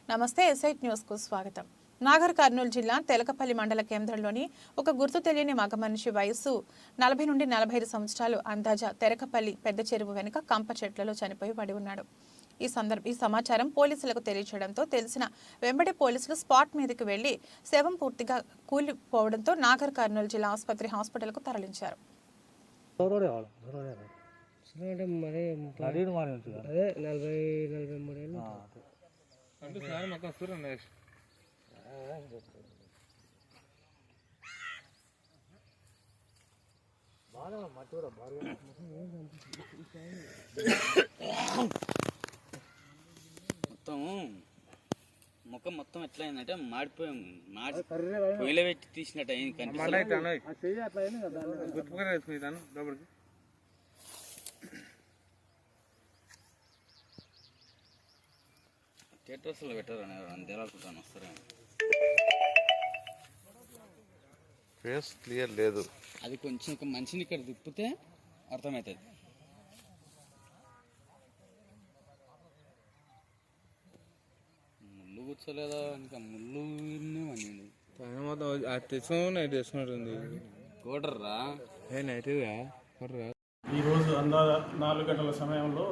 నమస్తే ఎస్ఐట్ న్యూస్ కు స్వాగతం. నాగర్ కర్నూలు జిల్లా తెలకపల్లి మండల కేంద్రంలోని ఒక గుర్తు తెలియని మగ మనిషి వయసు 40 నుండి 45 సంవత్సరాలు అందాజ తెలకపల్లి పెద్ద చెరువు వెనుక కంప చెట్లలో చనిపోయి పడి ఉన్నాడు. ఈ సమాచారం పోలీసులకు తెలియజేయడంతో తెలిసిన వెంబడి పోలీసులు స్పాట్ మీదకి వెళ్లి శవం పూర్తిగా కూలిపోవడంతో నాగర్ కర్నూలు జిల్లా హాస్పిటల్కు తరలించారు. ముఖం మొత్తం ఎట్లా అయిందంటే మాడిపోయాం. పొయ్యిలో పెట్టి తీసినట్టు అయింది. థియేటర్స్లో పెట్టారు తెలాలనుకుంటాను. వస్తారా? ఫేస్ క్లియర్ లేదు. అది కొంచెం ఒక మనిషిని ఇక్కడ తిప్పితే అర్థమవుతుంది. ముళ్ళు కూర్చోలేదా? ఇంకా ముళ్ళు తెచ్చుకున్నట్టుంది. కోటర్రా ఈరోజు అందాజ 4 గంటల సమయంలో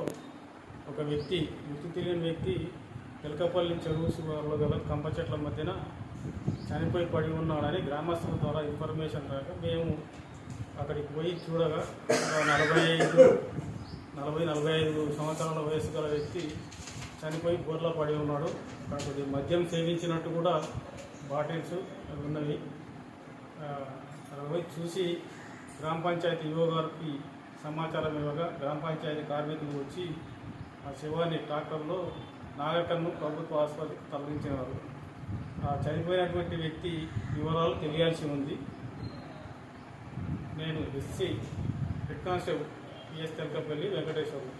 ఒక వ్యక్తి, గుర్తు తెలియని వ్యక్తి తెలకపల్లి చెరువు శివారులో గల కంప చెట్ల మధ్యన చనిపోయి పడి ఉన్నాడని గ్రామస్తుల ద్వారా ఇన్ఫర్మేషన్ రాక మేము అక్కడికి పోయి చూడగా 40-45 సంవత్సరాల వయసు గల వ్యక్తి చనిపోయి బోర్లా పడి ఉన్నాడు. అక్కడ కొద్దిగా మద్యం సేవించినట్టు కూడా బాటిల్స్ ఉన్నవి. అక్కడ పోయి చూసి గ్రామ పంచాయతీ ఈవో గారికి సమాచారం ఇవ్వగా గ్రామ పంచాయతీ కార్మికులు వచ్చి ఆ శవాన్ని ట్రాక్టర్లో నాగర్ కర్నూలు ప్రభుత్వ ఆసుపత్రికి తరలించినారు. ఆ చనిపోయినటువంటి వ్యక్తి వివరాలు తెలియాల్సి ఉంది. నేను SC head constable PS Telakapalli Venkateswararao.